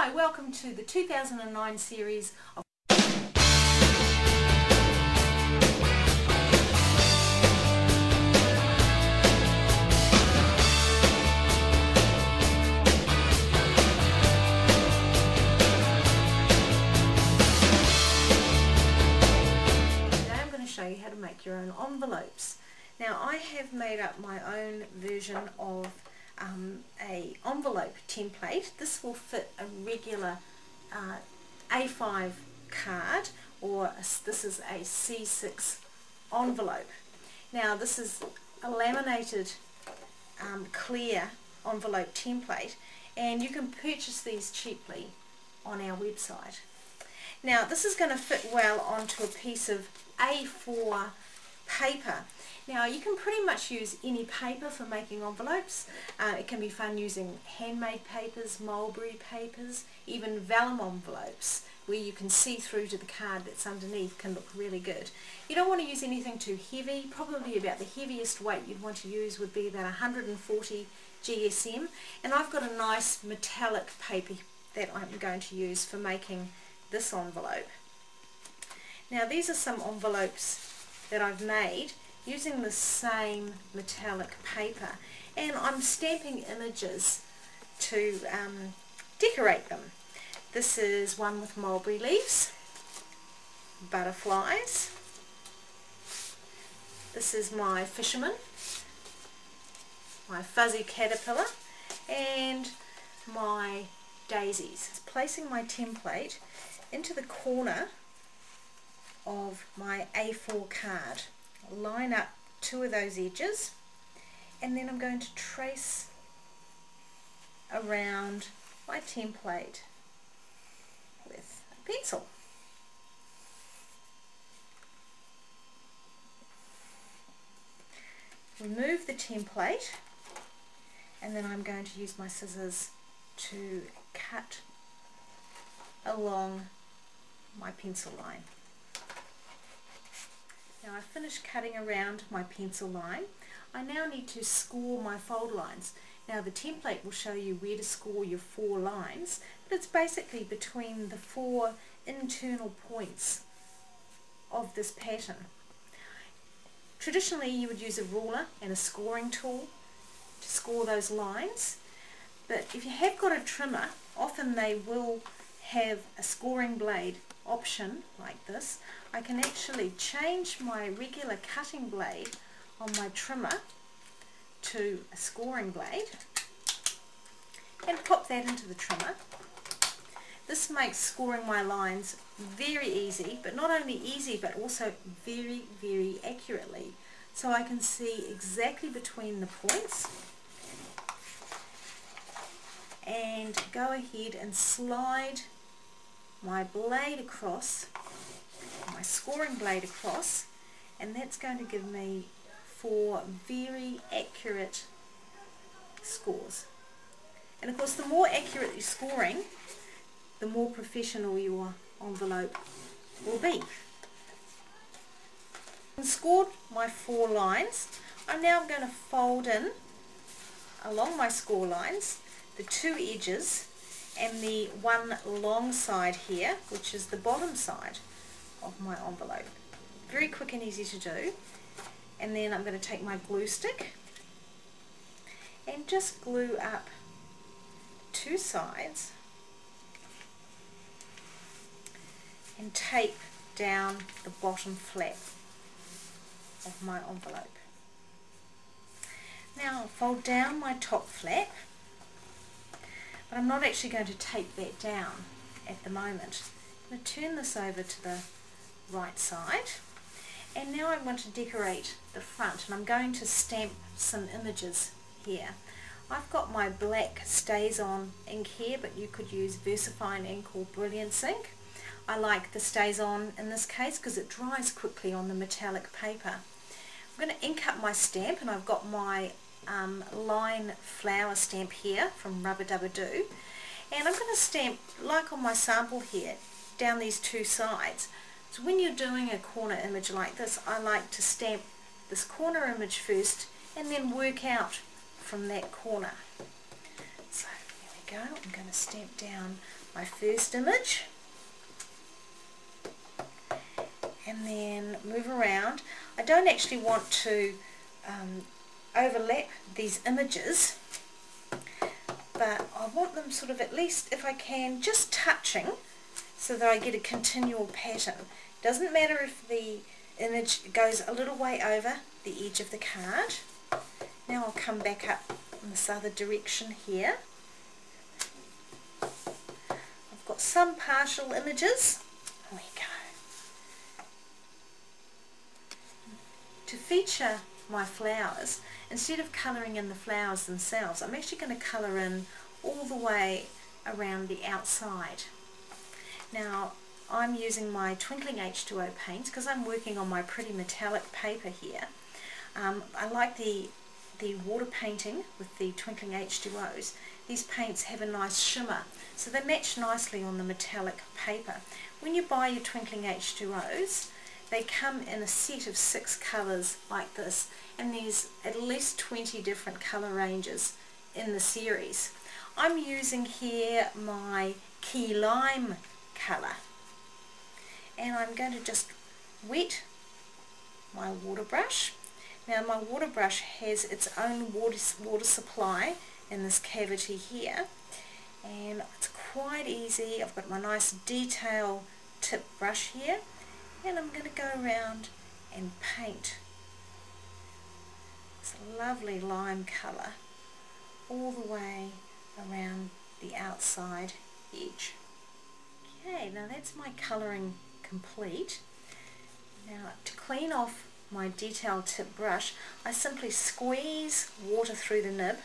Hi, welcome to the 2009 series of show you how to make your own envelopes. Now I have made up my own version of a envelope template. This will fit a regular A5 card, or this is a C6 envelope. Now this is a laminated clear envelope template, and you can purchase these cheaply on our website. Now this is going to fit well onto a piece of A4 paper. Now you can pretty much use any paper for making envelopes. It can be fun using handmade papers, mulberry papers, even vellum envelopes where you can see through to the card that's underneath can look really good. You don't want to use anything too heavy. Probably about the heaviest weight you'd want to use would be about 140 GSM, and I've got a nice metallic paper that I'm going to use for making this envelope. Now these are some envelopes that I've made using the same metallic paper, and I'm stamping images to decorate them. This is one with mulberry leaves, butterflies. This is my fisherman, my fuzzy caterpillar, and my daisies. Placing my template into the corner of my A4 card. I'll line up two of those edges, and then I'm going to trace around my template with a pencil. Remove the template, and then I'm going to use my scissors to cut along my pencil line. Now I've finished cutting around my pencil line. I now need to score my fold lines. Now the template will show you where to score your 4 lines, but it's basically between the 4 internal points of this pattern. Traditionally you would use a ruler and a scoring tool to score those lines, but if you have got a trimmer, often they will have a scoring blade option like this. I can actually change my regular cutting blade on my trimmer to a scoring blade and pop that into the trimmer. This makes scoring my lines very easy, but not only easy but also very, very accurately, so I can see exactly between the points and go ahead and slide my blade across, my scoring blade across, and that's going to give me 4 very accurate scores. And of course the more accurate you're scoring, the more professional your envelope will be. I've scored my 4 lines. I'm now going to fold in along my score lines the 2 edges and the one long side here, which is the bottom side of my envelope. Very quick and easy to do. And then I'm going to take my glue stick and just glue up 2 sides and tape down the bottom flap of my envelope. Now I'll fold down my top flap, but I'm not actually going to tape that down at the moment. I'm going to turn this over to the right side, and now I want to decorate the front, and I'm going to stamp some images here. I've got my black StazOn ink here, but you could use VersaFine ink or Brilliance ink. I like the StazOn in this case because it dries quickly on the metallic paper. I'm going to ink up my stamp, and I've got my line flower stamp here from Rubber Dubber Doo, and I'm going to stamp, like on my sample here, down these 2 sides. So when you're doing a corner image like this, I like to stamp this corner image first and then work out from that corner. So there we go. I'm going to stamp down my first image and then move around. I don't actually want to overlap these images, but I want them sort of, at least if I can, just touching so that I get a continual pattern. Doesn't matter if the image goes a little way over the edge of the card. Now I'll come back up in this other direction here. I've got some partial images. There we go. To feature my flowers, instead of colouring in the flowers themselves, I'm actually going to colour in all the way around the outside. Now I'm using my Twinkling H2O paints because I'm working on my pretty metallic paper here. I like the water painting with the Twinkling H2Os. These paints have a nice shimmer, so they match nicely on the metallic paper. When you buy your Twinkling H2Os, they come in a set of 6 colours like this, and there's at least 20 different colour ranges in the series. I'm using here my Key Lime colour, and I'm going to just wet my water brush. Now my water brush has its own water supply in this cavity here, and it's quite easy. I've got my nice detail tip brush here, and I'm going to go around and paint this lovely lime colour all the way around the outside edge. Okay, now that's my colouring complete. Now to clean off my detail tip brush, I simply squeeze water through the nib,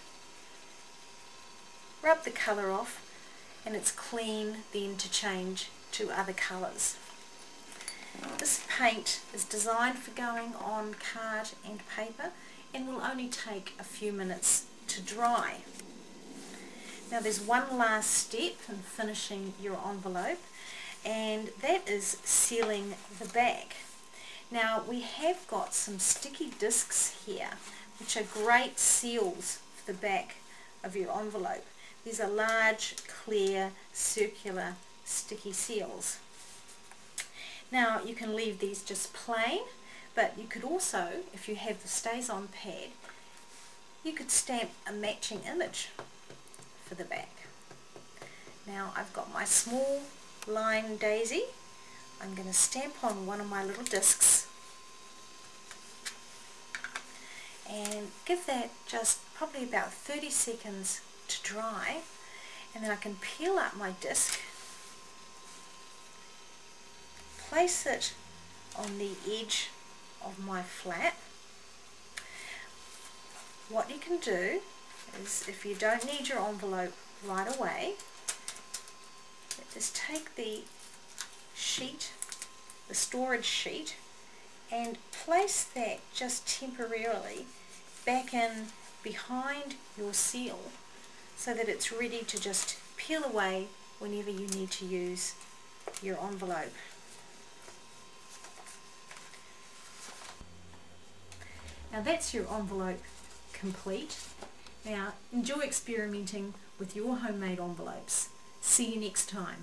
rub the colour off, and it's clean then to change to other colours. This paint is designed for going on card and paper and will only take a few minutes to dry. Now there's one last step in finishing your envelope, and that is sealing the back. Now we have got some sticky discs here which are great seals for the back of your envelope. These are large, clear, circular, sticky seals. Now you can leave these just plain, but you could also, if you have the StazOn pad, you could stamp a matching image for the back. Now I've got my small line daisy. I'm going to stamp on one of my little discs and give that just probably about 30 seconds to dry, and then I can peel up my disc, place it on the edge of my flap. What you can do is, if you don't need your envelope right away, is take the sheet, the storage sheet, and place that just temporarily back in behind your seal so that it's ready to just peel away whenever you need to use your envelope. Now that's your envelope complete. Now enjoy experimenting with your homemade envelopes. See you next time.